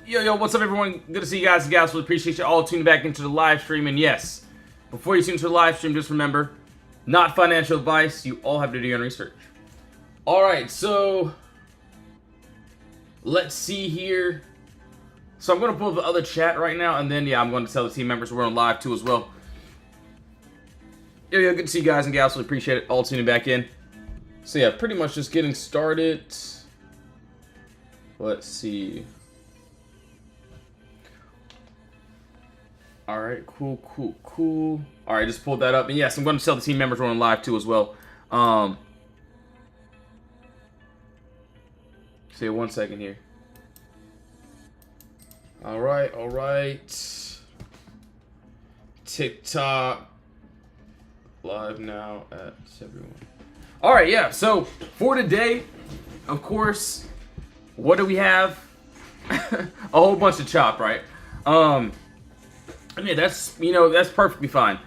Yo, what's up, everyone? Good to see you guys and gals. We appreciate you all tuning back into the live stream. And yes, before you tune into the live stream, just remember, not financial advice. You all have to do your own research. All right, so let's see here. So I'm going to pull the other chat right now, and then, yeah, I'm going to tell the team members we're on live, too, as well. Yo, good to see you guys and gals. We appreciate it all tuning back in. So, yeah, pretty much just getting started. Let's see. Alright, cool. Alright, just pulled that up. And yes, I'm going to tell the team members we're on live, too, as well. See, 1 second here. Alright. TikTok. Live now at everyone. Alright, yeah, so for today, of course, what do we have? A whole bunch of chop, right? Yeah, that's perfectly fine.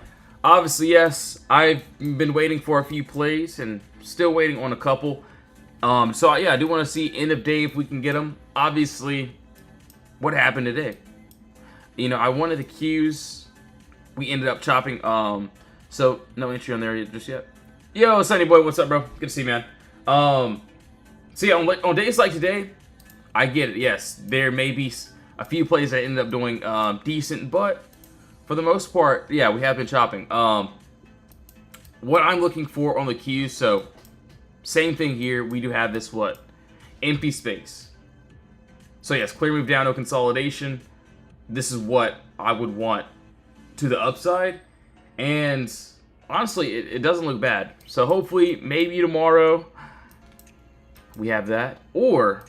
Obviously, yes, I've been waiting for a few plays and still waiting on a couple. So yeah, I do want to see end of day if we can get them. Obviously, what happened today? I wanted the Qs. We ended up chopping. So no entry on there just yet. Yo, Sunny Boy, what's up, bro? Good to see you, man. So yeah, on days like today, I get it. Yes, there may be a few plays that ended up doing decent, but for the most part, yeah, we have been chopping. What I'm looking for on the Qs, so same thing here. We do have this empty space. So yes, clear move down, no consolidation. This is what I would want to the upside, and honestly, it doesn't look bad. So hopefully, maybe tomorrow we have that, or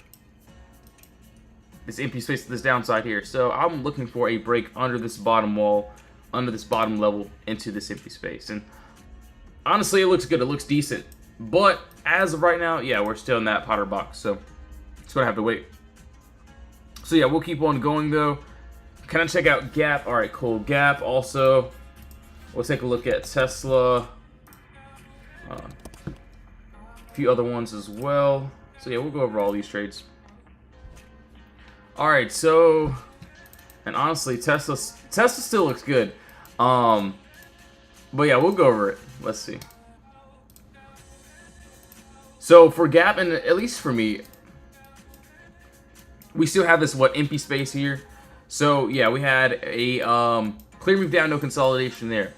this empty space to this downside here. So I'm looking for a break under this bottom wall, under this bottom level, into this empty space. And honestly, it looks good. It looks decent. But as of right now, yeah, we're still in that Potter box. So it's going to have to wait. So yeah, we'll keep on going, though. Can I check out Gap? All right, cool. Gap also. We'll take a look at Tesla. A few other ones as well. So yeah, we'll go over all these trades. Alright, so, and honestly, Tesla still looks good. But yeah, we'll go over it. Let's see. So for Gap, and at least for me, we still have this empty space here. So yeah, we had a clear move down, no consolidation there.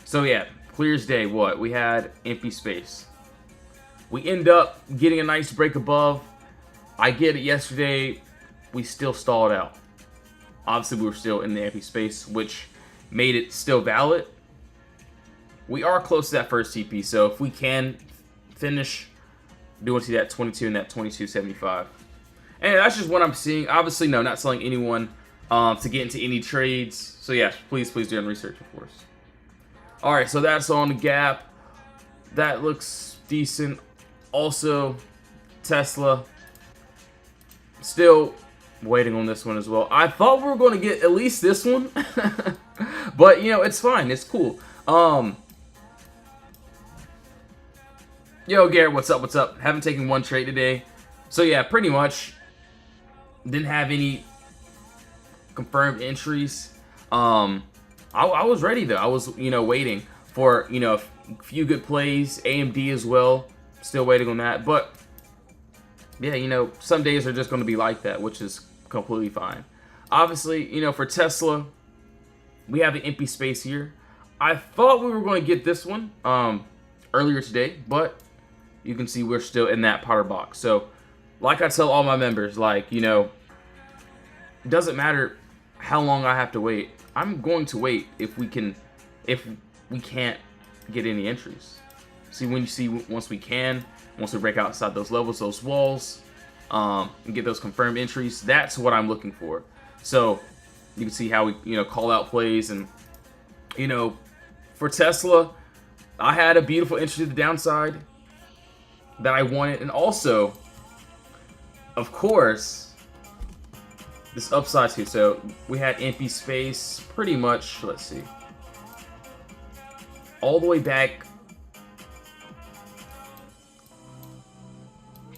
So yeah, clear as day. We had empty space. We end up getting a nice break above. I get it. Yesterday, we still stalled out. Obviously, we were still in the empty space, which made it still valid. We are close to that first TP, so if we can finish, do want to see that 22 and that 22.75. And that's just what I'm seeing. Obviously, no, not selling anyone to get into any trades. So yeah, please do your research, of course. All right, so that's on the Gap. That looks decent. Also, Tesla. Still waiting on this one as well. I thought we were going to get at least this one. But, it's fine. It's cool. Yo, Garrett, what's up? Haven't taken one trade today. So, yeah, pretty much didn't have any confirmed entries. I was ready, though. I was, waiting for, a few good plays. AMD as well. Still waiting on that. But yeah, some days are just going to be like that, which is completely fine. Obviously, for Tesla, we have an empty space here. I thought we were going to get this one earlier today, but you can see we're still in that Potter box. So, like I tell all my members, it doesn't matter how long I have to wait. I'm going to wait if we can't get any entries. See, once we break outside those levels, those walls, and get those confirmed entries, that's what I'm looking for. So you can see how we, call out plays. And, for Tesla, I had a beautiful entry to the downside that I wanted. And also, of course, this upside too. So we had empty space pretty much, let's see, all the way back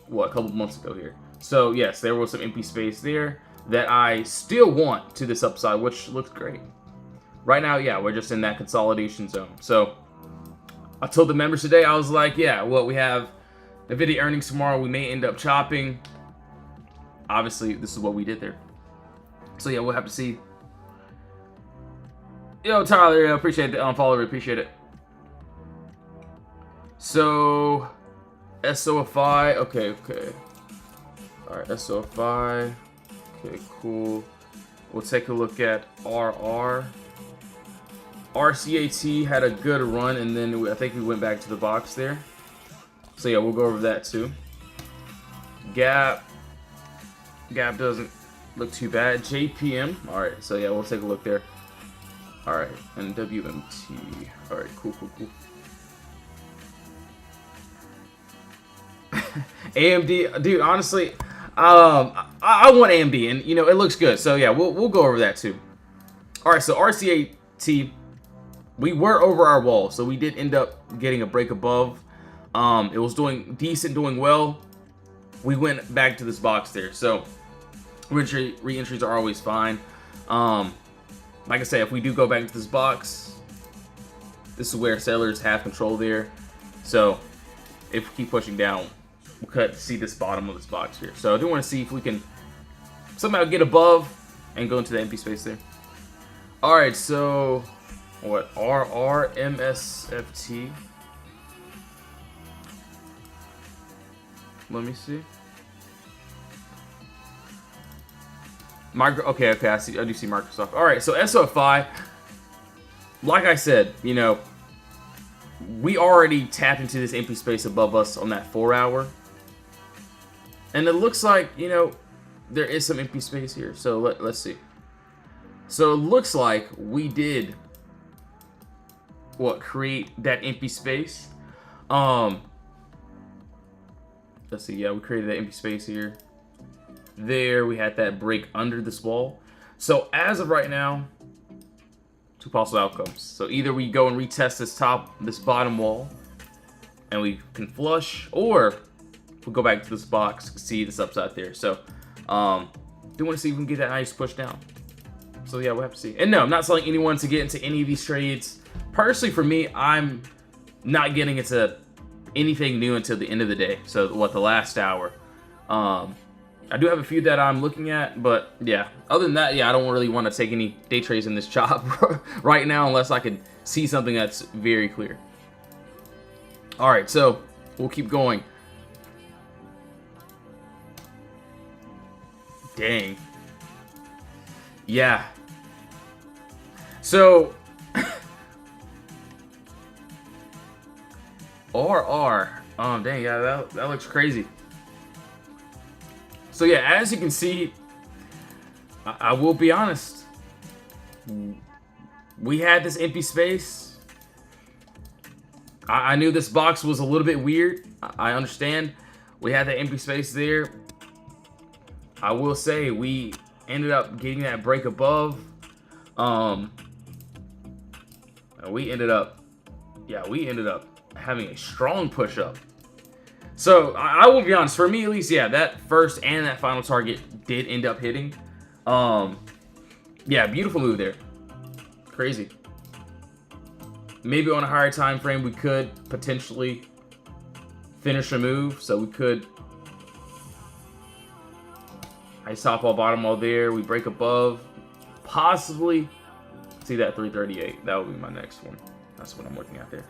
a couple months ago here. So yes, there was some empty space there. that I still want to this upside, which looks great. Right now, yeah, we're just in that consolidation zone. So I told the members today, I was like, yeah, well, we have NVIDIA earnings tomorrow. We may end up chopping. Obviously, this is what we did there. So yeah, we'll have to see. Yo, Tyler, yeah, appreciate the follow. Appreciate it. So SOFI, okay. All right, SOFI. Okay, cool. We'll take a look at RR. RCAT had a good run, and then I think we went back to the box there. So yeah, we'll go over that too. Gap doesn't look too bad. JPM, all right. So yeah, we'll take a look there. All right, and WMT. All right, cool. AMD, dude. Honestly, I want AMD, and you know it looks good. So yeah, we'll go over that too. All right, so RCAT, we were over our wall, so we did end up getting a break above. It was doing decent, doing well. We went back to this box there, so re-entries are always fine. Like I say, if we do go back to this box, this is where sellers have control there. So if we keep pushing down, we'll see this bottom of this box here. So I do want to see if we can somehow get above and go into the empty space there. All right, so what? RRMSFT. Let me see. Okay, I do see Microsoft. All right, so SOFI, like I said, you know, we already tapped into this empty space above us on that 4-hour. And it looks like, you know, there is some empty space here. So let's see. So it looks like we did create that empty space. Let's see. Yeah, we created that empty space here. There, we had that break under this wall. So as of right now, two possible outcomes. So either we go and retest this bottom wall, and we can flush, or we'll go back to this box, see this upside there. So do want to see if we can get that nice push down. So yeah, we'll have to see. And no, I'm not telling anyone to get into any of these trades. Personally, for me, I'm not getting into anything new until the end of the day. So the last hour. I do have a few that I'm looking at, but yeah. Other than that, yeah, I don't really want to take any day trades in this chop right now unless I can see something that's very clear. All right, so we'll keep going. Dang. Yeah. So RR. Oh, dang, yeah, that looks crazy. So yeah, as you can see, I will be honest. We had this empty space. I knew this box was a little bit weird. I understand. We had that empty space there. I will say we ended up getting that break above. We ended up having a strong push up. So I will be honest, for me at least, yeah, that first and that final target did end up hitting. Yeah, beautiful move there. Crazy. Maybe on a higher time frame we could potentially finish a move, so we could nice top wall, bottom wall there. We break above, possibly see that 338. That would be my next one. That's what I'm looking at there.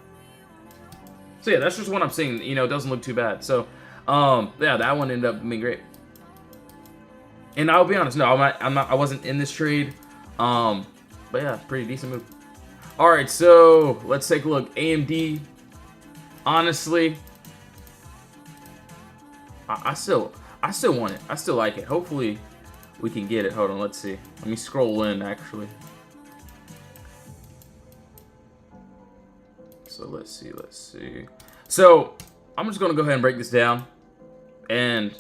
So yeah, that's just what I'm seeing. You know, it doesn't look too bad. So, yeah, that one ended up being great. And I'll be honest, no, I wasn't in this trade. But yeah, pretty decent move. All right, so let's take a look. AMD. Honestly, I still want it. I still like it. Hopefully, we can get it. Hold on, let's see. Let me scroll in actually. So let's see. So I'm just gonna go ahead and break this down and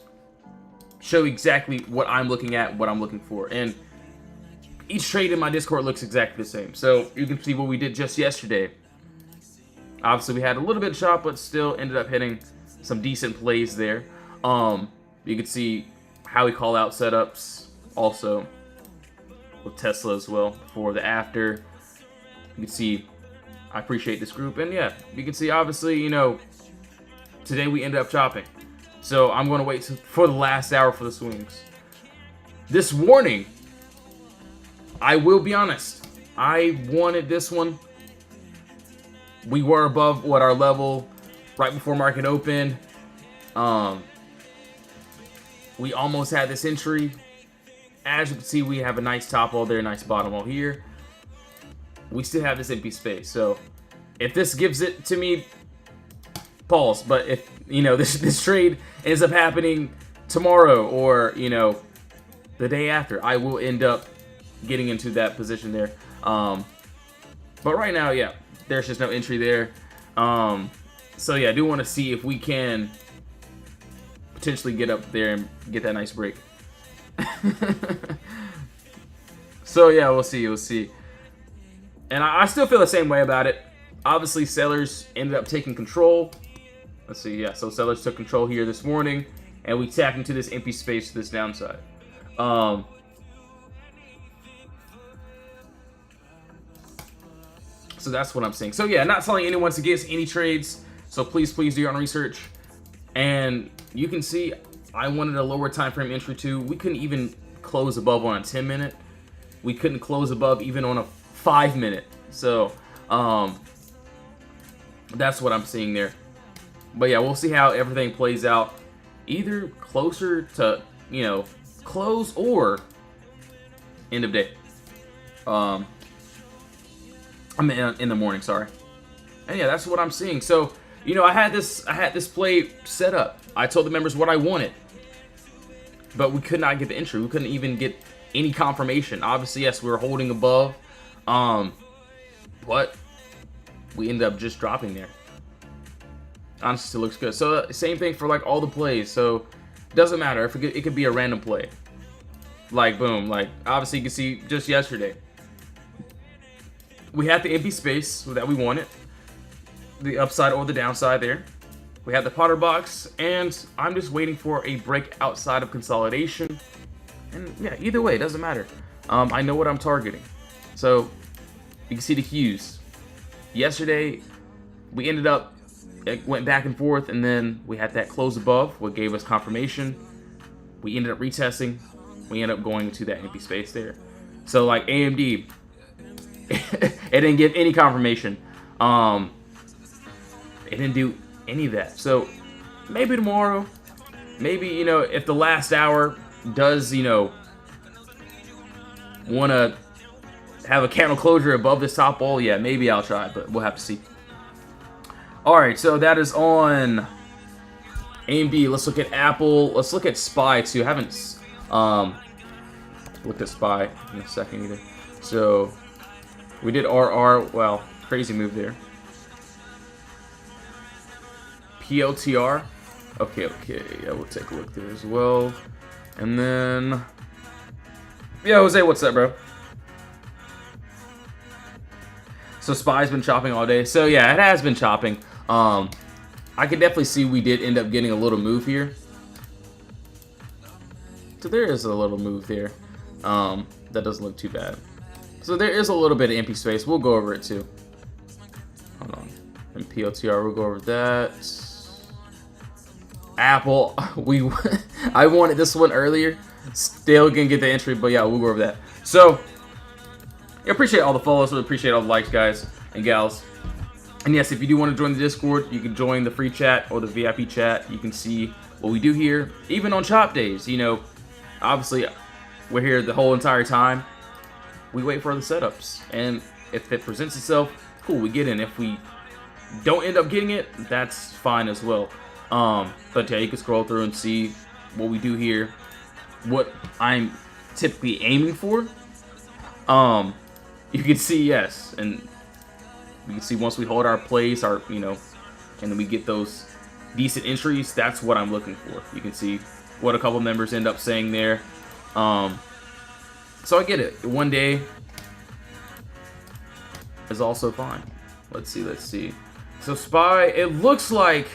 show exactly what I'm looking at, what I'm looking for. And each trade in my Discord looks exactly the same. So you can see what we did just yesterday. Obviously we had a little bit of chop, but still ended up hitting some decent plays there. You can see how we call out setups. also with Tesla as well for the after. You can see I appreciate this group, and yeah, you can see obviously, you know, today we ended up chopping. So I'm going to wait for the last hour for the swings. This warning, I will be honest, I wanted this one. We were above what our level right before market open. We almost had this entry. As you can see, we have a nice top wall there, nice bottom wall here. We still have this empty space. So if this gives it to me, pause. But if, you know, this trade ends up happening tomorrow or, you know, the day after, I will end up getting into that position there. But right now, yeah, there's just no entry there. So yeah, I do want to see if we can potentially get up there and get that nice break. So yeah, we'll see. We'll see. And I still feel the same way about it. Obviously, sellers ended up taking control. Let's see. Yeah, so sellers took control here this morning, and we tapped into this empty space to this downside. So that's what I'm saying. So yeah, not telling anyone to get any trades. So please do your own research. And you can see I wanted a lower time frame entry too. We couldn't even close above on a 10-minute. We couldn't close above even on a 5-minute. So that's what I'm seeing there. But yeah, we'll see how everything plays out. Either closer to, you know, close or end of day. I mean, in the morning, sorry. And yeah, that's what I'm seeing. So, you know, I had this play set up. I told the members what I wanted, but we could not get the entry. We couldn't even get any confirmation. Obviously, yes, we were holding above, but we ended up just dropping there. Honestly, still looks good. So same thing for like all the plays. So it doesn't matter if it could be a random play. Like boom, like obviously you can see just yesterday. We had the empty space that we wanted, the upside or the downside there. We had the Potter box, and I'm just waiting for a break outside of consolidation. And yeah, either way, it doesn't matter. I know what I'm targeting. So you can see the cues. Yesterday, we ended up, it went back and forth, and then we had that close above, what gave us confirmation. We ended up retesting. We ended up going to that empty space there. So like AMD, it didn't give any confirmation. It didn't do any of that. So maybe tomorrow, maybe, you know, if the last hour does, you know, want to have a candle closure above this top wall, yeah, maybe I'll try, but we'll have to see. All right, so that is on AMD. Let's look at Apple. Let's look at SPY too. I haven't looked at SPY in a second either. So we did RR. Well, crazy move there. PLTR. Okay, yeah, we'll take a look there as well. And then, yeah, Jose, what's up, bro? So SPY's been chopping all day. So yeah, it has been chopping. I can definitely see we did end up getting a little move here. So there is a little move there. That doesn't look too bad. So there is a little bit of empty space. We'll go over it too. Hold on. And PLTR, we'll go over that. Apple, I wanted this one earlier. Still gonna get the entry, but yeah, we'll go over that. So, I appreciate all the follows. Really appreciate all the likes, guys and gals. And yes, if you do want to join the Discord, you can join the free chat or the VIP chat. You can see what we do here, even on chop days. You know, obviously, we're here the whole entire time. We wait for the setups, and if it presents itself, cool, we get in. If we don't end up getting it, that's fine as well. But yeah, you can scroll through and see what we do here, what I'm typically aiming for. You can see, yes, and you can see once we hold our place, our, you know, and then we get those decent entries, that's what I'm looking for. You can see what a couple members end up saying there. So I get it. One day is also fine. Let's see. So SPY, it looks like,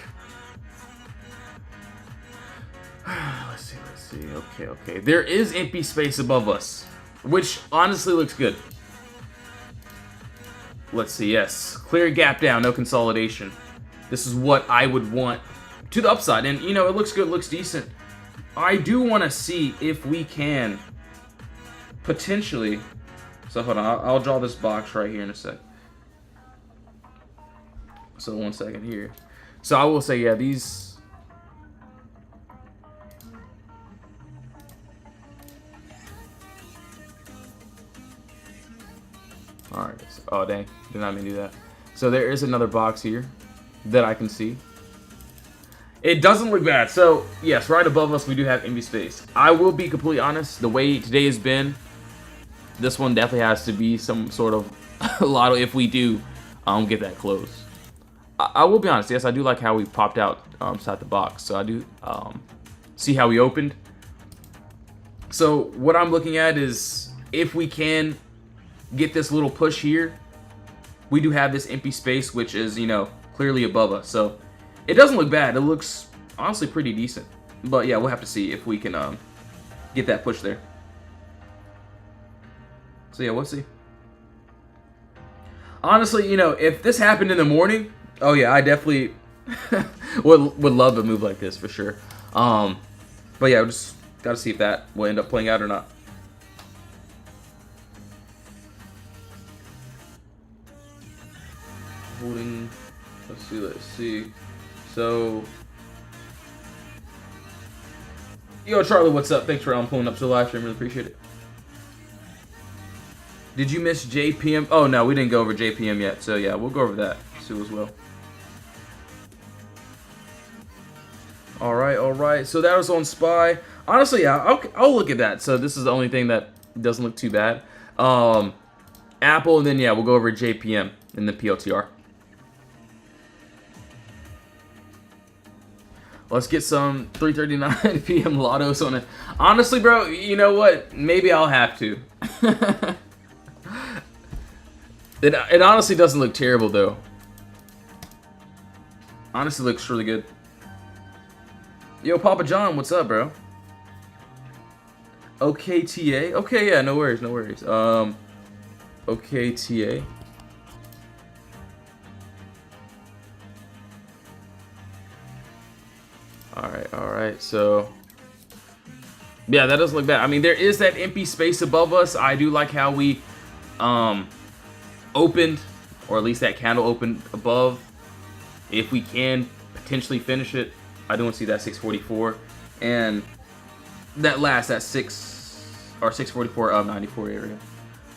let's see. see. Okay. There is empty space above us, which honestly looks good. Let's see. Yes, clear gap down, no consolidation. This is what I would want to the upside, and you know it looks good, looks decent. I do want to see if we can potentially. So hold on, I'll draw this box right here in a sec. So 1 second here. So I will say, yeah, these. Alright, so, oh dang, did not mean to do that. So there is another box here that I can see. It doesn't look bad. So, yes, right above us we do have empty space. I will be completely honest, the way today has been, this one definitely has to be some sort of lotto if we do get that close. I will be honest, yes, I do like how we popped out inside the box. So I do see how we opened. So what I'm looking at is if we can get this little push here, we do have this empty space, which is, you know, clearly above us. So it doesn't look bad. It looks honestly pretty decent. But yeah, we'll have to see if we can get that push there. So yeah, we'll see. Honestly, you know, if this happened in the morning, oh yeah, I definitely would love a move like this for sure. But yeah, we just got to see if that will end up playing out or not. Holding. Let's see. So, yo, Charlie, what's up? Thanks for pulling up to the live stream. Really appreciate it. Did you miss JPM? Oh no, we didn't go over JPM yet. So yeah, we'll go over that too as well. All right. So that was on SPY. Honestly, yeah, I'll look at that. So this is the only thing that doesn't look too bad. Apple, and then yeah, we'll go over JPM in the PLTR. Let's get some 3:39 p.m. lottos on it. Honestly, bro, you know what? Maybe I'll have to. It honestly doesn't look terrible, though. Honestly, looks really good. Yo, Papa John, what's up, bro? OKTA? Okay, yeah, no worries. OKTA. Alright, so yeah, that doesn't look bad. I mean, there is that empty space above us. I do like how we opened, or at least that candle opened above. If we can potentially finish it, I do want to see that 644 and that 6 or 644 of 94 area.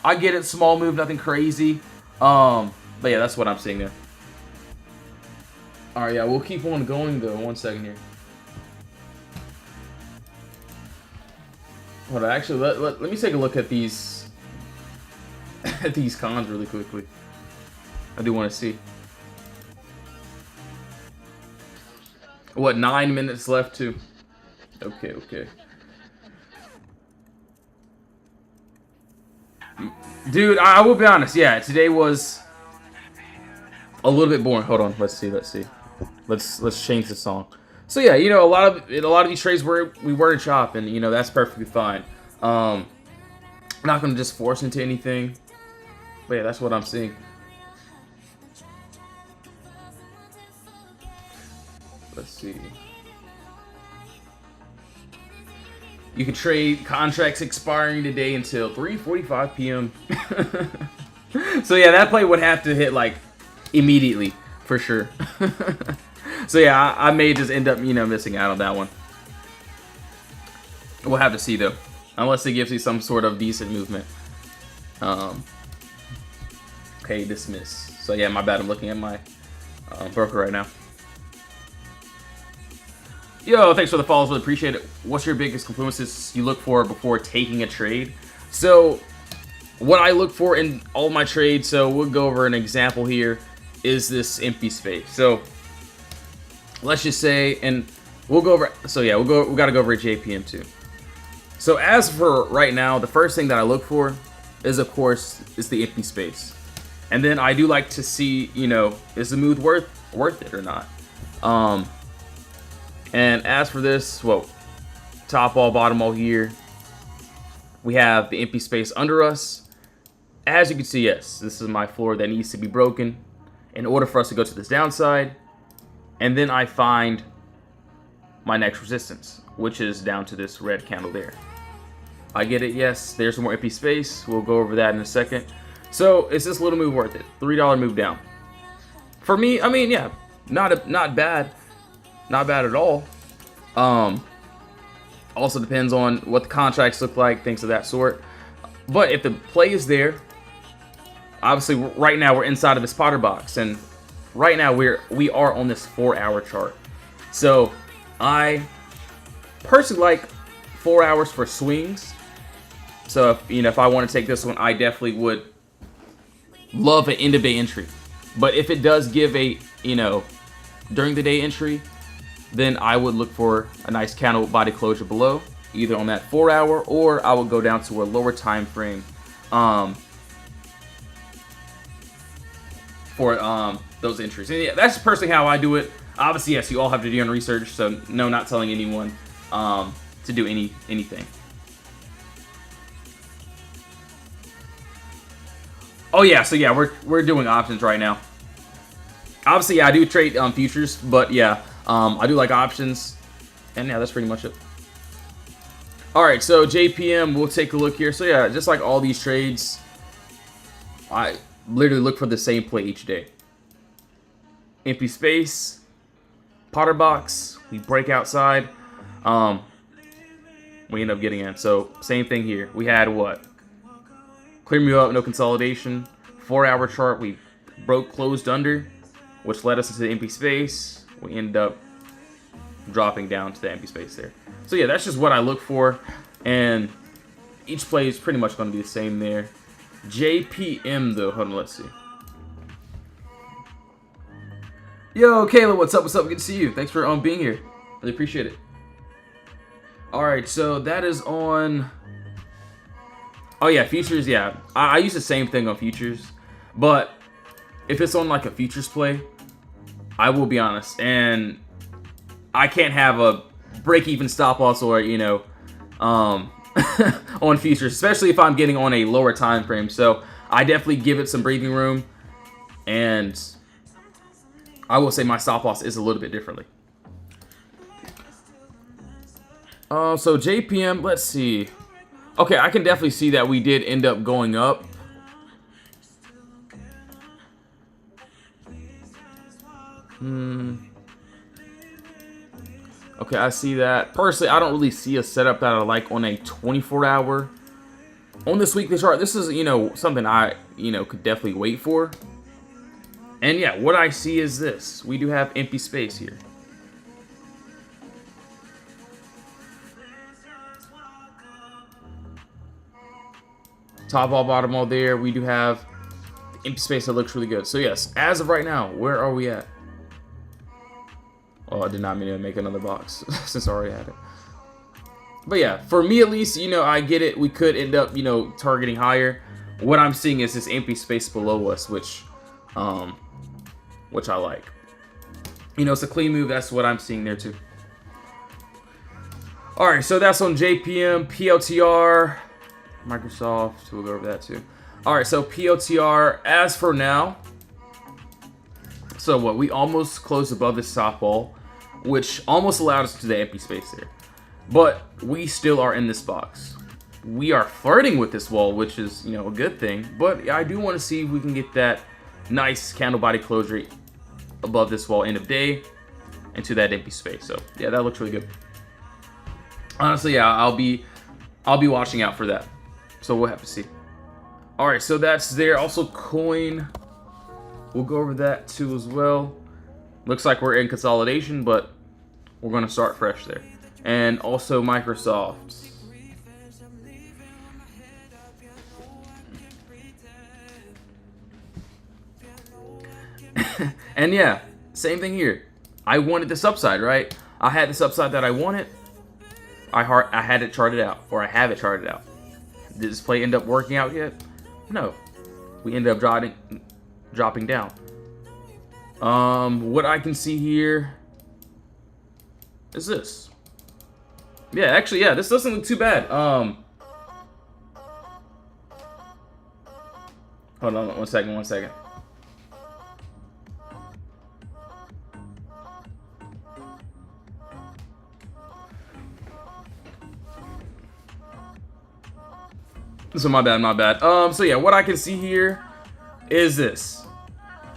I get it, small move, nothing crazy. But yeah, that's what I'm seeing there. Alright, yeah, we'll keep on going though. 1 second here. Hold on, actually, let me take a look at these cons really quickly. I do want to see. What, 9 minutes left too? Okay. Dude, I will be honest. Yeah, today was a little bit boring. Hold on, let's see. Let's change the song. So yeah, you know, a lot of these trades we were to chop, and you know that's perfectly fine. I'm not gonna just force into anything, but yeah, that's what I'm seeing. Let's see. You can trade contracts expiring today until 3:45 p.m. So yeah, that play would have to hit like immediately for sure. So yeah, I may just end up, you know, missing out on that one. We'll have to see though, unless it gives me some sort of decent movement. Okay, dismiss. So yeah, my bad. I'm looking at my broker right now. Yo, thanks for the follows. Really appreciate it. What's your biggest influences you look for before taking a trade? So what I look for in all my trades, so we'll go over an example here, is this empty space. So let's just say, and we'll go over, so yeah, we got to go over JPM too. So as for right now, the first thing that I look for is, of course, the empty space. And then I do like to see, you know, is the move worth it or not? And as for this, well, top wall, bottom wall here. We have the empty space under us. As you can see, yes, this is my floor that needs to be broken in order for us to go to this downside. And then I find my next resistance, which is down to this red candle there. I get it, yes, there's some more empty space. We'll go over that in a second. So, is this little move worth it? $3 move down. For me, I mean, yeah, not bad. Not bad at all. Also depends on what the contracts look like, things of that sort. But if the play is there, obviously right now we're inside of this Potter box, and right now we are on this 4-hour chart. So I personally like 4 hours for swings. So if I want to take this one, I definitely would love an end of day entry. But if it does give a during the day entry, then I would look for a nice candle body closure below, either on that 4 hour, or I would go down to a lower time frame for those entries. And yeah, that's personally how I do it. Obviously, yes, you all have to do your own research, so no, not telling anyone to do anything. Oh yeah, so yeah, we're doing options right now. Obviously, yeah, I do trade futures, but yeah, I do like options. And yeah, that's pretty much it. Alright, so JPM, we'll take a look here. So yeah, just like all these trades, I literally look for the same play each day. Empty space, Potter box, we break outside, we end up getting in. So same thing here. We had what? Clear me up, no consolidation. 4-hour chart, we broke closed under, which led us into the empty space. We ended up dropping down to the empty space there. So yeah, that's just what I look for, and each play is pretty much going to be the same there. JPM though, hold on, let's see. Yo, Caleb, what's up? What's up? Good to see you. Thanks for being here. Really appreciate it. All right, so that is on. Oh yeah, futures. Yeah, I use the same thing on futures, but if it's on like a futures play, I will be honest, and I can't have a break-even stop loss or on futures, especially if I'm getting on a lower time frame. So I definitely give it some breathing room, and I will say my stop loss is a little bit differently. So JPM, let's see. Okay, I can definitely see that we did end up going up. Okay, I see that. Personally, I don't really see a setup that I like on a 24-hour. On this weekly chart, this is, something I, could definitely wait for. And yeah, what I see is this. We do have empty space here. Top wall, bottom wall there. We do have empty space that looks really good. So yes, as of right now, where are we at? Oh, I did not mean to make another box since I already had it. But yeah, for me at least, I get it. We could end up, targeting higher. What I'm seeing is this empty space below us, which I like. It's a clean move. That's what I'm seeing there too. All right, so that's on JPM, PLTR, Microsoft. We'll go over that too. All right, so PLTR, as for now, so what? We almost closed above this top wall, which almost allowed us to the empty space there. But we still are in this box. We are flirting with this wall, which is, a good thing. But I do want to see if we can get that nice candle body closure above this wall end of day into that empty space. So yeah, that looks really good. Honestly, yeah, I'll be watching out for that. So we'll have to see. All right, so that's there. Also, coin. We'll go over that too as well. Looks like we're in consolidation, but we're going to start fresh there. And also Microsoft. And yeah, same thing here. I wanted this upside, right? I had this upside that I wanted. I had it charted out, or I have it charted out. Did this play end up working out yet? No. We ended up dropping down. What I can see here is this. Yeah, actually, yeah, this doesn't look too bad. Hold on, one second, one second. So my bad, my bad. So yeah, what I can see here is this.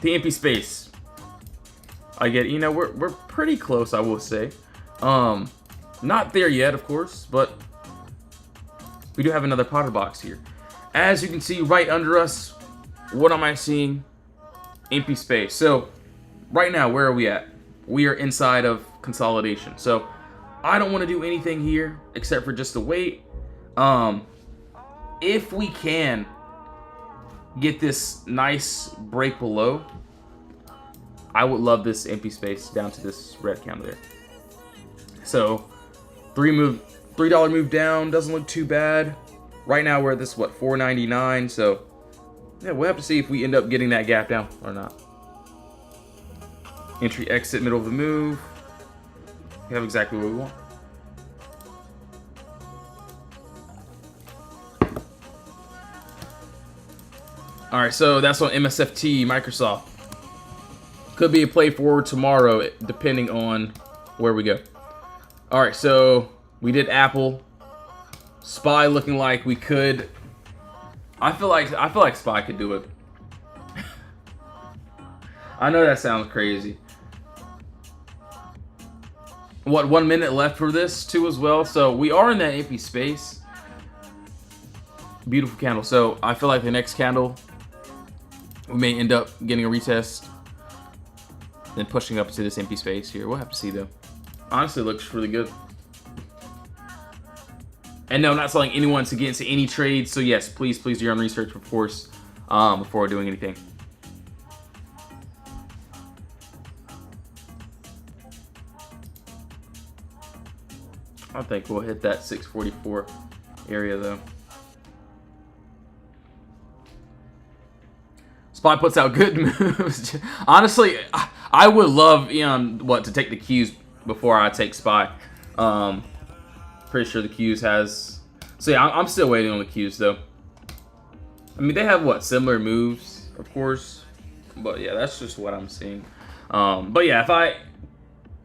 The empty space. I get, you know, we're pretty close, I will say. Not there yet, of course, but we do have another Potter box here. As you can see right under us, what am I seeing? Empty space. So right now, where are we at? We are inside of consolidation. So I don't want to do anything here except for just to wait. If we can get this nice break below, I would love this empty space down to this red candle there. So $3 move down doesn't look too bad. Right now we're at this, what, $4.99. So yeah, we'll have to see if we end up getting that gap down or not. Entry, exit, middle of the move. We have exactly what we want. All right, so that's on MSFT, Microsoft. Could be a play forward tomorrow, depending on where we go. All right, so we did Apple. SPY looking like we could. I feel like SPY could do it. I know that sounds crazy. What, 1 minute left for this too as well? So we are in that empty space. Beautiful candle. So I feel like the next candle, we may end up getting a retest, then pushing up to this empty space here. We'll have to see though. Honestly, it looks really good. And no, I'm not telling anyone to get into any trades. So yes, please do your own research, of course, before doing anything. I think we'll hit that 644 area though. SPY puts out good moves. Honestly, I would love to take the Qs before I take SPY. Pretty sure the Qs has. So yeah, I'm still waiting on the Qs though. I mean, they have what, similar moves, of course. But yeah, that's just what I'm seeing. But yeah, if I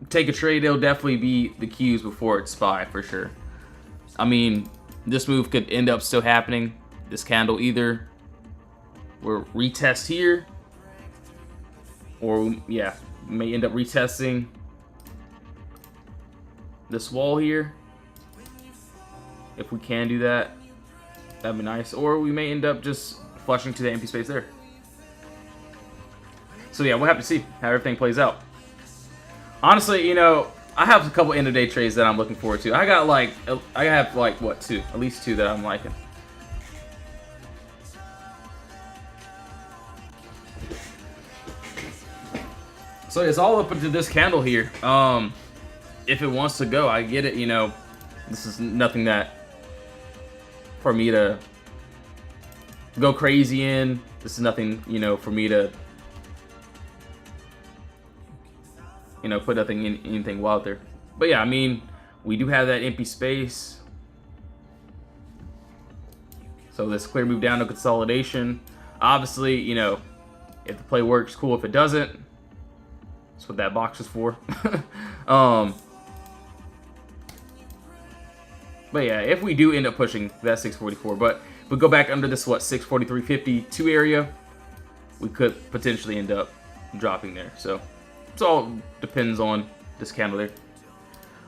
take a trade, it'll definitely be the Qs before it's SPY for sure. I mean, this move could end up still happening. This candle either we'll retest here, or yeah, may end up retesting this wall here. If we can do that, that'd be nice. Or we may end up just flushing to the empty space there. So yeah, we'll have to see how everything plays out. Honestly, you know, I have a couple end of day trades that I'm looking forward to. I have like what, two, at least two that I'm liking. So it's all up into this candle here. If it wants to go, I get it. You know, this is nothing that for me to go crazy in. This is nothing, you know, for me to, you know, put nothing in anything wild there. But yeah, I mean, we do have that empty space. So this clear move down to consolidation. Obviously, you know, if the play works, cool. If it doesn't, that's what that box is for. But yeah, if we do end up pushing that 644, but we go back under this, what, 643.52 area, we could potentially end up dropping there. So it all depends on this candle there.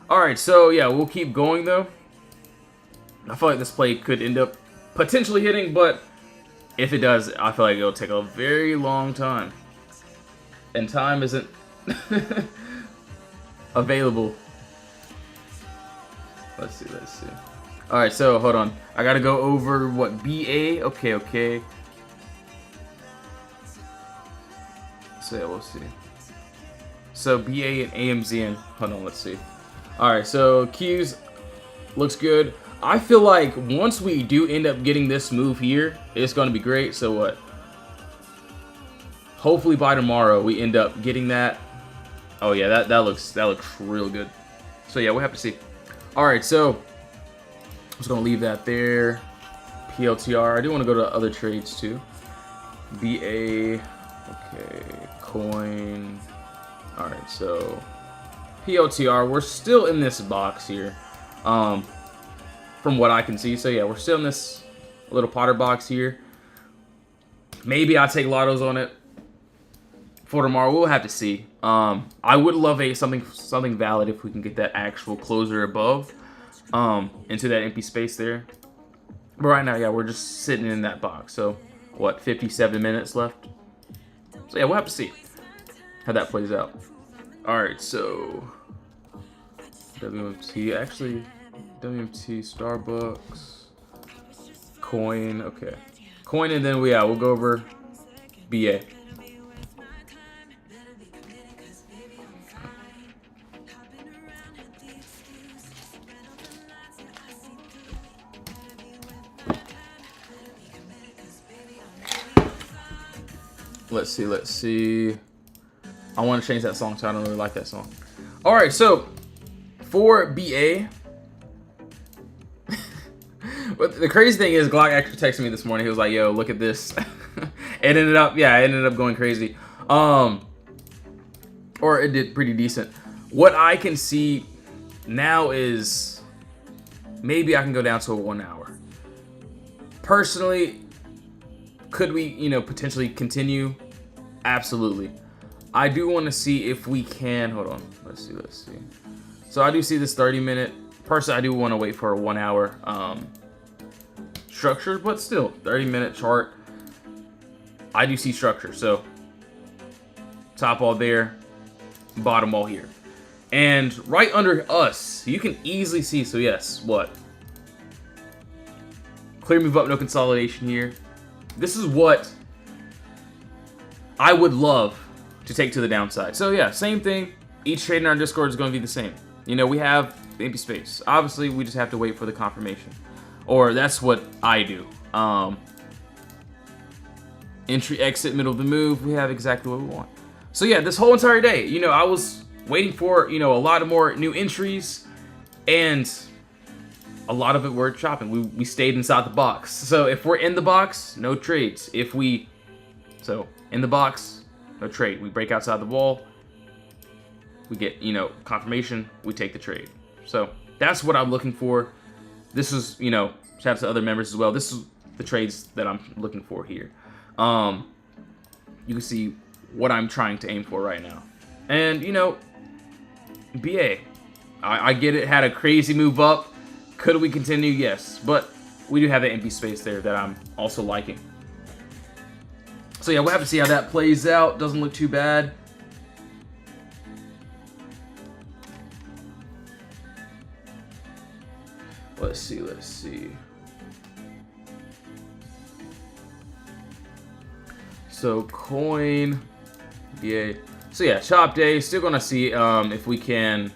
All right, so yeah, we'll keep going though. I feel like this play could end up potentially hitting, but if it does, I feel like it'll take a very long time. And time isn't available. Let's see. All right, so hold on. I gotta go over what BA. Okay. So yeah, we'll see. So BA and AMZN. Hold on, let's see. All right, so Qs looks good. I feel like once we do end up getting this move here, it's gonna be great. So what? Hopefully by tomorrow we end up getting that. Oh yeah, that looks real good. So yeah, we'll have to see. All right, so I'm just gonna leave that there. PLTR. I do want to go to other trades too. BA. Okay. Coin. All right, so PLTR. We're still in this box here, from what I can see. So yeah, we're still in this little Potter box here. Maybe I'll take lottos on it for tomorrow. We'll have to see. I would love something valid if we can get that actual closer above, into that empty space there. But right now, yeah, we're just sitting in that box. So what, 57 minutes left? So yeah, we'll have to see how that plays out. All right, so WMT, actually, WMT, Starbucks, coin, okay. Coin, and then we'll go over BA. Let's see. I want to change that song, so I don't really like that song. All right, so for BA, but the crazy thing is, Glock actually texted me this morning. He was like, "Yo, look at this." It ended up going crazy. Or it did pretty decent. What I can see now is maybe I can go down to a 1 hour. Personally, could we, potentially continue? Absolutely. I do want to see if we can. Hold on. Let's see. So I do see this 30-minute. Personally, I do want to wait for a 1 hour structure, but still, 30-minute chart. I do see structure. So top all there, bottom all here. And right under us, you can easily see, so yes, what? Clear move up, no consolidation here. This is what I would love to take to the downside. So yeah, same thing. Each trade in our Discord is going to be the same. We have the empty space. Obviously, we just have to wait for the confirmation. Or that's what I do. Entry, exit, middle of the move. We have exactly what we want. So yeah, this whole entire day, I was waiting for, a lot of more new entries, and a lot of it we're chopping. We stayed inside the box. So if we're in the box, no trades. So in the box, no trade. We break outside the wall, we get, confirmation, we take the trade. So that's what I'm looking for. This is, shout out to other members as well. This is the trades that I'm looking for here. You can see what I'm trying to aim for right now. And, BA, I get it, had a crazy move up. Could we continue? Yes, but we do have an empty space there that I'm also liking. So yeah, we'll have to see how that plays out. Doesn't look too bad. Let's see. So coin, yeah. So yeah, chop day. Still gonna see if we can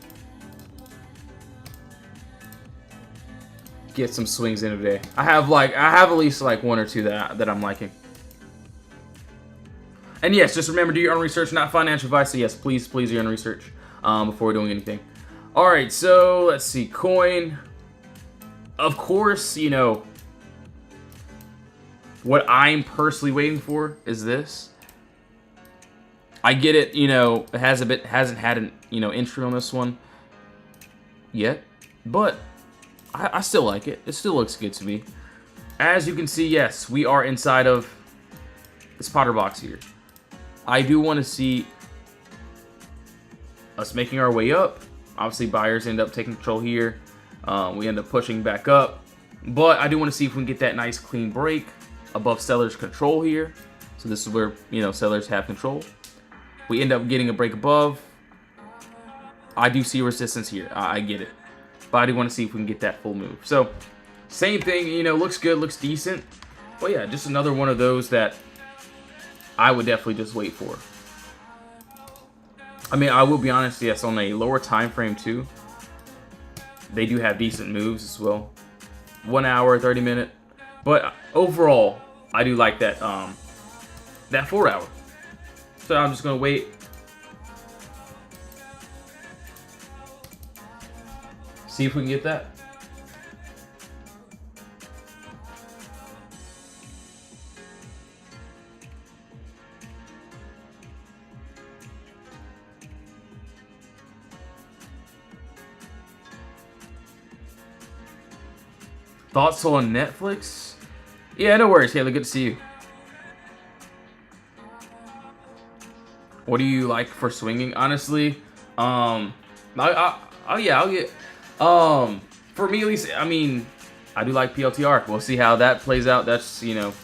get some swings in today. I have at least like one or two that I'm liking. And yes, just remember, do your own research, not financial advice. So yes, please do your own research before doing anything. All right, so let's see, coin. Of course, what I'm personally waiting for is this. I get it, it hasn't had an entry on this one yet, but I still like it. It still looks good to me. As you can see, yes, we are inside of this Potter box here. I do want to see us making our way up. Obviously, buyers end up taking control here. We end up pushing back up. But I do want to see if we can get that nice clean break above sellers' control here. So this is where, sellers have control. We end up getting a break above. I do see resistance here. I get it. But I do want to see if we can get that full move. So, same thing, looks good, looks decent. But yeah, just another one of those that I would definitely just wait for. I mean, I will be honest, yes, on a lower time frame too, they do have decent moves as well. 1 hour, 30-minute. But overall, I do like that that 4 hour. So I'm just gonna wait. See if we can get that. Thoughts on Netflix? Yeah, no worries, Kayla. Good to see you. What do you like for swinging? Honestly, I'll get. For me at least, I mean, I do like PLTR. We'll see how that plays out. That's, you know,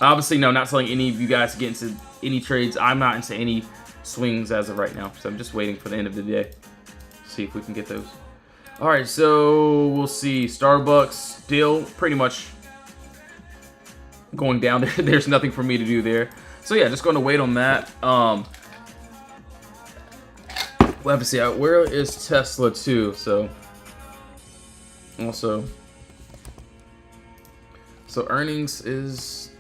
obviously, no, not telling any of you guys to get into any trades. I'm not into any swings as of right now, so I'm just waiting for the end of the day. See if we can get those. All right, so we'll see. Starbucks still pretty much going down there. There's nothing for me to do there. So yeah, just going to wait on that. We'll have to see. Where is Tesla too? So also, so earnings is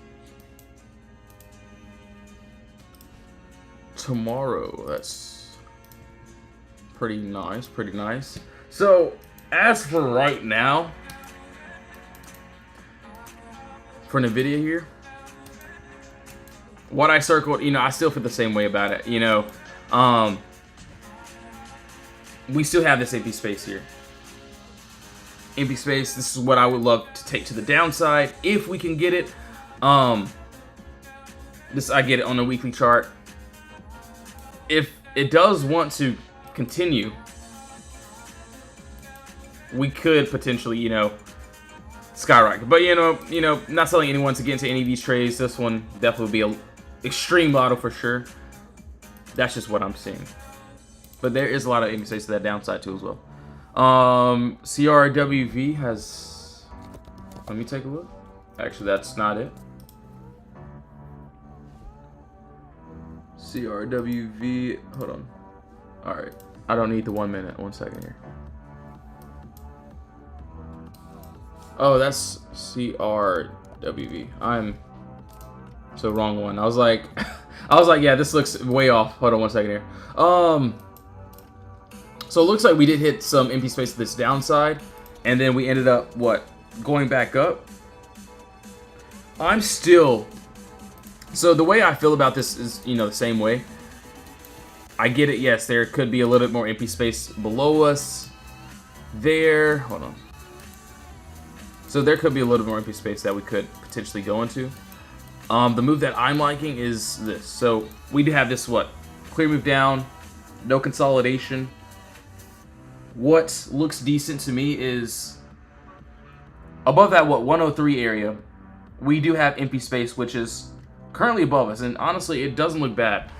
tomorrow. That's pretty nice. Pretty nice. So as for right now, for NVIDIA here, what I circled, you know, I still feel the same way about it. You know, we still have this empty space here. Empty space. This is what I would love to take to the downside if we can get it. This I get it on a weekly chart. If it does want to continue, we could potentially, you know, skyrocket. But you know, not telling anyone to get into any of these trades. This one definitely would be a extreme lotto for sure. That's just what I'm seeing. But there is a lot of empty space to that downside too as well. CRWV has. Let me take a look. Actually, that's not it. CRWV. Hold on. All right. I don't need the 1 minute. 1 second here. Oh, that's CRWV. I'm so wrong one. I was like, yeah, this looks way off. Hold on 1 second here. So it looks like we did hit some empty space to this downside, and then we ended up what, going back up. I'm still. So the way I feel about this is, you know, the same way. I get it. Yes, there could be a little bit more empty space below us. There. Hold on. So there could be a little more empty space that we could potentially go into. The move that I'm liking is this. So we do have this, what? Clear move down, no consolidation. What looks decent to me is above that, what, 103 area, we do have empty space, which is currently above us. And honestly, it doesn't look bad.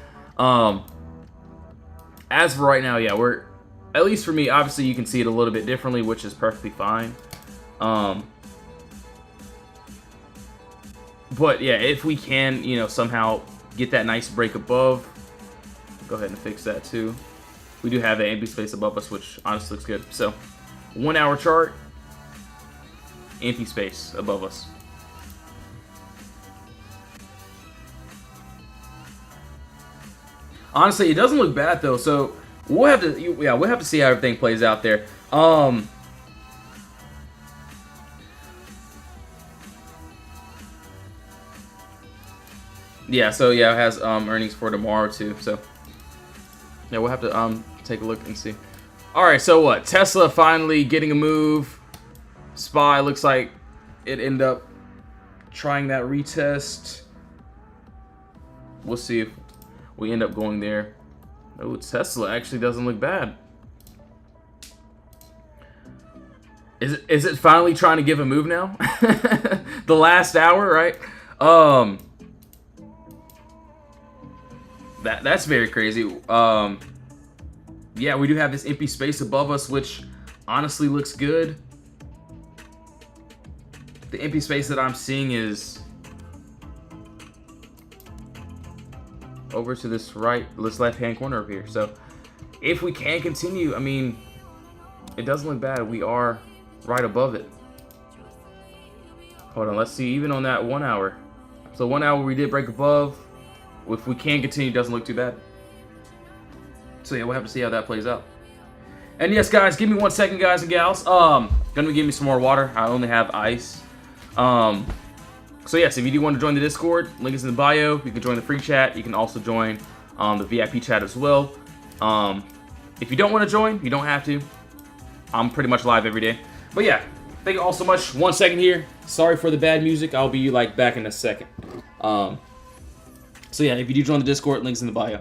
As for right now, yeah, we're, at least for me, obviously you can see it a little bit differently, which is perfectly fine. But yeah, if we can, you know, somehow get that nice break above, go ahead and fix that too. We do have an empty space above us, which honestly looks good. So 1 hour chart, empty space above us. Honestly, it doesn't look bad though. So we'll have to, yeah, we'll have to see how everything plays out there. Yeah, so yeah, it has earnings for tomorrow too. So yeah, we'll have to take a look and see. All right, so what? Tesla finally getting a move. SPY looks like it ended up trying that retest. We'll see if we end up going there. Oh, Tesla actually doesn't look bad. Is it finally trying to give a move now? The last hour, right? That's very crazy. Yeah, we do have this empty space above us, which honestly looks good. The empty space that I'm seeing is over to this left-hand corner over here. So if we can continue, I mean, it doesn't look bad. We are right above it. Hold on, let's see. Even on that 1 hour. So 1 hour we did break above. If we can continue, it doesn't look too bad. So yeah, we'll have to see how that plays out. And yes, guys, give me 1 second, guys and gals. Gonna be giving me some more water. I only have ice. So yes, if you do want to join the Discord, link is in the bio. You can join the free chat. You can also join the VIP chat as well. If you don't want to join, you don't have to. I'm pretty much live every day. But yeah, thank you all so much. 1 second here. Sorry for the bad music. I'll be like back in a second. So yeah, if you do join the Discord, links in the bio.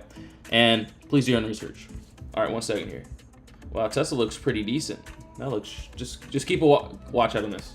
And please do your own research. All right, 1 second here. Wow, Tesla looks pretty decent. That looks, just keep a watch out on this.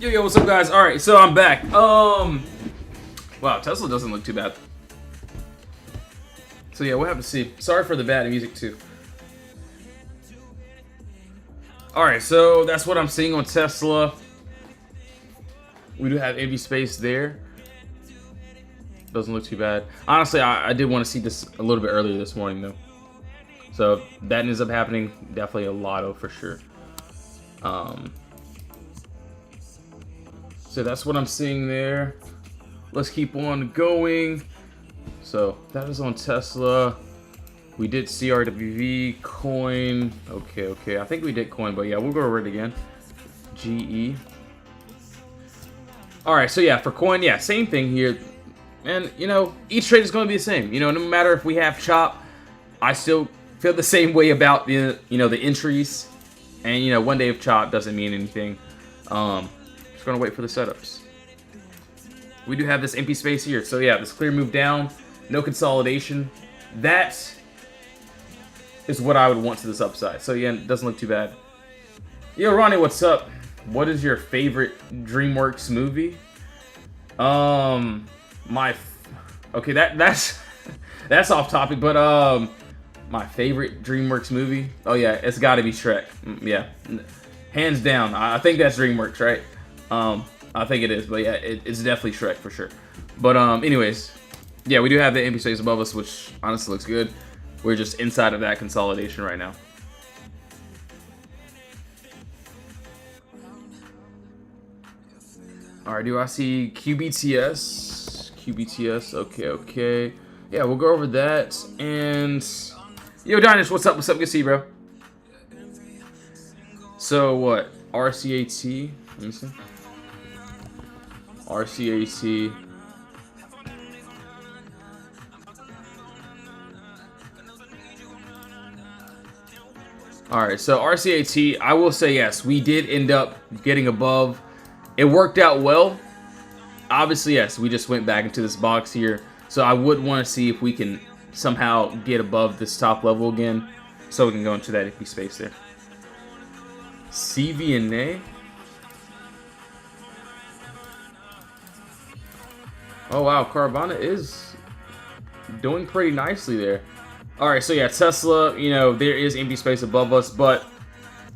Yo, what's up, guys? All right, so I'm back. Wow, Tesla doesn't look too bad. So yeah, we'll have to see. Sorry for the bad music too. All right, so that's what I'm seeing on Tesla. We do have empty space there. Doesn't look too bad. Honestly, I did want to see this a little bit earlier this morning though. So if that ends up happening, definitely a lotto for sure. So that's what I'm seeing there. Let's keep on going. So that is on Tesla. We did CRWV, coin. Okay. I think we did coin, but yeah, we'll go over it again. GE. All right, so yeah, for coin, yeah, same thing here. And you know, each trade is going to be the same. You know, no matter if we have chop, I still feel the same way about the the entries. And you know, one day of chop doesn't mean anything. Just gonna wait for the setups. We do have this empty space here, so yeah, this clear move down, no consolidation. That is what I would want to this upside. So yeah, it doesn't look too bad. Yo, Ronnie, what's up? What is your favorite DreamWorks movie? Okay, that's that's off topic, but my favorite DreamWorks movie. Oh yeah, it's got to be Shrek. Yeah, hands down. I think that's DreamWorks, right? I think it is, but yeah, it's definitely Shrek for sure. But anyways, yeah, we do have the empty space above us, which honestly looks good. We're just inside of that consolidation right now. All right, do I see QBTS? QBTS, okay. Yeah, we'll go over that. And yo, Dynish, what's up? Good to see you, bro. So what? RCAT. Let me see. RCAT. All right, so RCAT, I will say yes, we did end up getting above. It worked out well. Obviously, yes, we just went back into this box here. So I would want to see if we can somehow get above this top level again, so we can go into that empty space there. CVNA. Oh wow, Carvana is doing pretty nicely there. All right, so yeah, Tesla, you know, there is empty space above us, but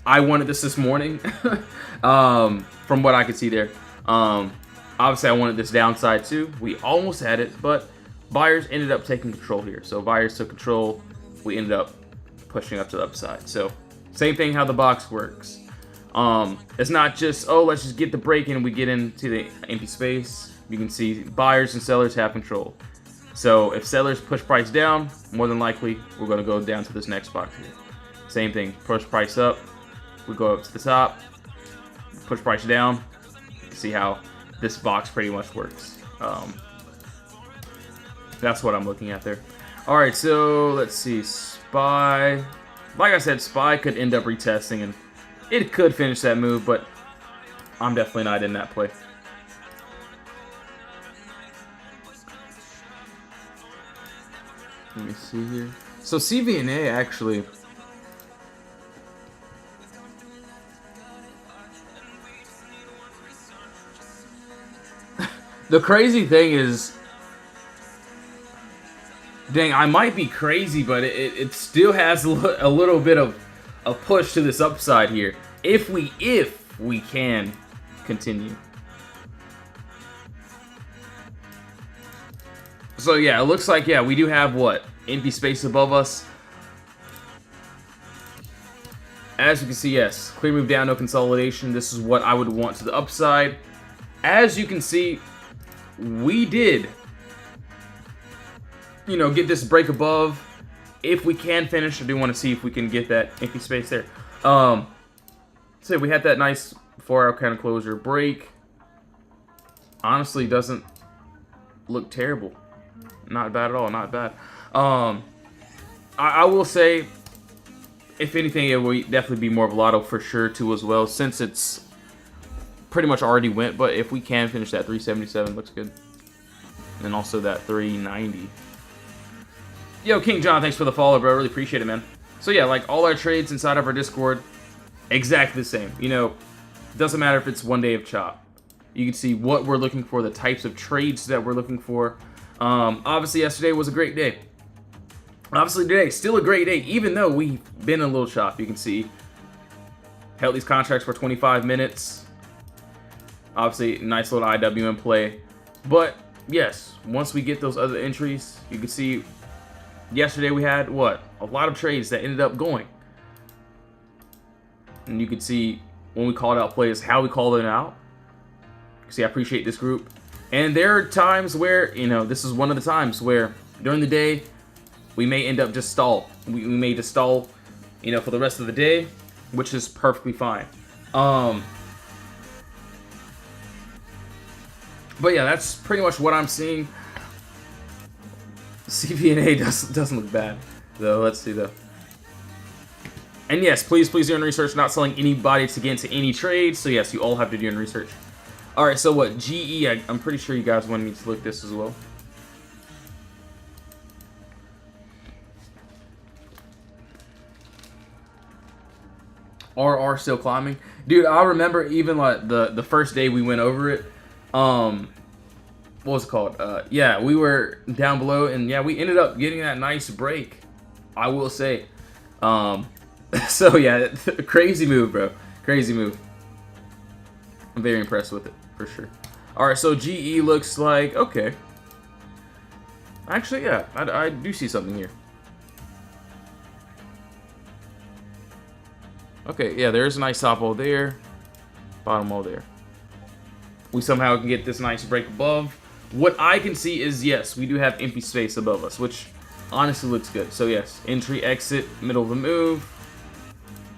I wanted this morning from what I could see there. Obviously, I wanted this downside too. We almost had it, but buyers ended up taking control here. So buyers took control. We ended up pushing up to the upside. So same thing how the box works. It's not just, oh, let's just get the break in and we get into the empty space. You can see buyers and sellers have control. So if sellers push price down, more than likely, we're going to go down to this next box here. Same thing, push price up, we go up to the top, push price down. See how this box pretty much works. That's what I'm looking at there. All right, so let's see, SPY. Like I said, SPY could end up retesting and it could finish that move, but I'm definitely not in that play. Let me see here. So CVNA actually. The crazy thing is, dang, I might be crazy, but it still has a little bit of a push to this upside here. If we can continue. So yeah, it looks like, yeah, we do have what? Empty space above us. As you can see, yes, clear move down, no consolidation. This is what I would want to the upside. As you can see, we did, you know, get this break above. If we can finish, I do want to see if we can get that empty space there. So we had that nice 4-hour candle closure break. Honestly, doesn't look terrible. Not bad at all, not bad. I will say, if anything, it will definitely be more of a lotto for sure too as well, since it's pretty much already went. But if we can finish that 377, looks good. And also that 390. Yo, King John, thanks for the follow, bro. Really appreciate it, man. So yeah, like all our trades inside of our Discord, exactly the same. You know, doesn't matter if it's one day of chop. You can see what we're looking for, the types of trades that we're looking for. Obviously, yesterday was a great day. Obviously, today, still a great day, even though we've been in a little chop. You can see, held these contracts for 25 minutes. Obviously, nice little IWM play. But, yes, once we get those other entries, you can see, yesterday we had, what? A lot of trades that ended up going. And you can see, when we called out plays, how we called it out. See, I appreciate this group. And there are times where, you know, this is one of the times where during the day, we may end up just stall. We may just stall, you know, for the rest of the day, which is perfectly fine. But yeah, that's pretty much what I'm seeing. CVNA doesn't look bad, though. Let's see, though. And yes, please do your own research. Not selling anybody to get into any trades. So yes, you all have to do your own research. All right, so what? GE, I'm pretty sure you guys wanted me to look at this as well. RR still climbing. Dude, I remember even like the first day we went over it. What was it called? Yeah, we were down below, and yeah, we ended up getting that nice break, I will say. So yeah, crazy move, bro. Crazy move. I'm very impressed with it, for sure. Alright, so GE looks like, okay. Actually, yeah, I do see something here. Okay, yeah, there's a nice top wall there. Bottom wall there. We somehow can get this nice break above. What I can see is, yes, we do have empty space above us, which honestly looks good. So yes, entry, exit, middle of the move.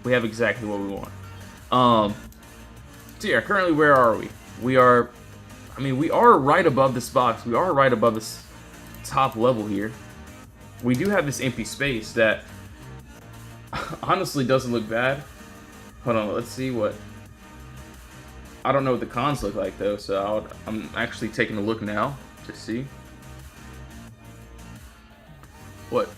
We have exactly what we want. So yeah, currently where are we? We are, I mean, we are right above this box. We are right above this top level here. We do have this empty space that Honestly, doesn't look bad. Hold on, let's see what. I don't know what the cons look like though, so I'm actually taking a look now to see. What?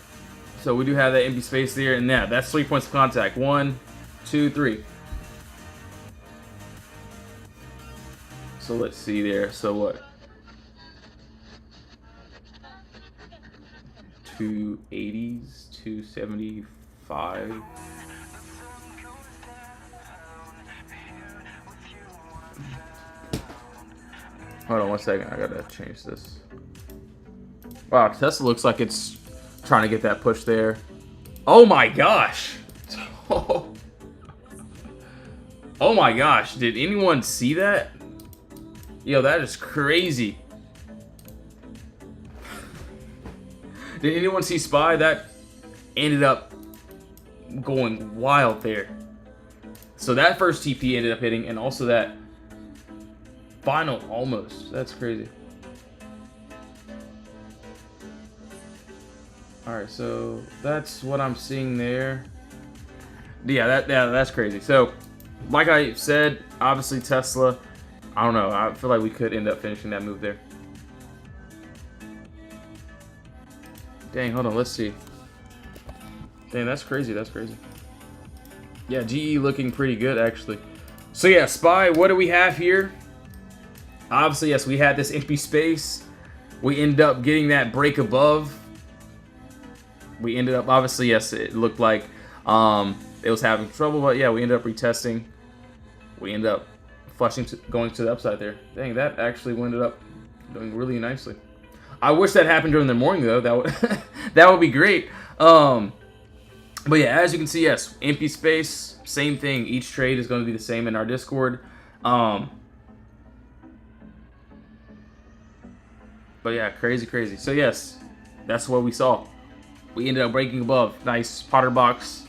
So we do have that empty space there, and yeah, that's 3 points of contact. 1, 2, 3. So let's see there. So what? 280s, 275. Hold on 1 second. I gotta change this. Wow, Tesla looks like it's trying to get that push there. Oh my gosh! Oh my gosh! Did anyone see that? Yo, that is crazy. Did anyone see Spy? That ended up going wild there. So that first TP ended up hitting, and also that final almost. That's crazy. Alright, so that's what I'm seeing there. Yeah, that's crazy. So, like I said, obviously Tesla, I don't know. I feel like we could end up finishing that move there. Dang, hold on, let's see. Dang, that's crazy, that's crazy. Yeah, GE looking pretty good, actually. So yeah, Spy, what do we have here? Obviously, yes, we had this empty space. We ended up getting that break above. We ended up, obviously, yes, it looked like it was having trouble, but yeah, we ended up retesting. We ended up going to the upside there. Dang, that actually ended up doing really nicely. I wish that happened during the morning though. That would that would be great. But yeah, as you can see, yes, empty space, same thing. Each trade is going to be the same in our Discord. But yeah, crazy. So yes, that's what we saw. We ended up breaking above. Nice Potter box.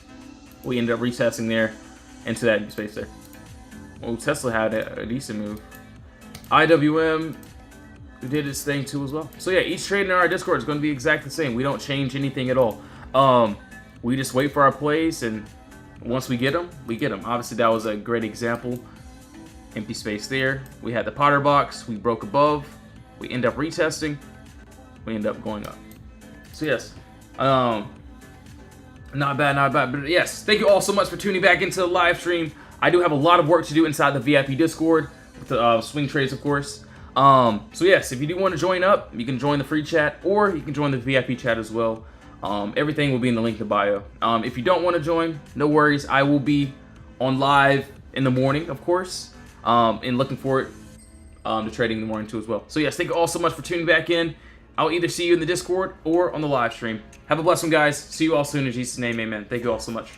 We ended up retesting there into that empty space there. Well, Tesla had a decent move. IWM did its thing too as well. So yeah, each trade in our Discord is going to be exactly the same. We don't change anything at all. We just wait for our plays, and once we get them, we get them. Obviously, that was a great example. Empty space there. We had the Potter box. We broke above. We end up retesting. We end up going up. So yes, not bad. But yes, thank you all so much for tuning back into the live stream. I do have a lot of work to do inside the VIP Discord with the swing trades, of course. So yes, if you do want to join up, you can join the free chat, or you can join the VIP chat as well. Everything will be in the link in the bio. If you don't want to join, no worries. I will be on live in the morning, of course, and looking forward to trading in the morning too as well. So yes, thank you all so much for tuning back in. I'll either see you in the Discord or on the live stream. Have a blessed one, guys. See you all soon in Jesus' name, amen. Thank you all so much.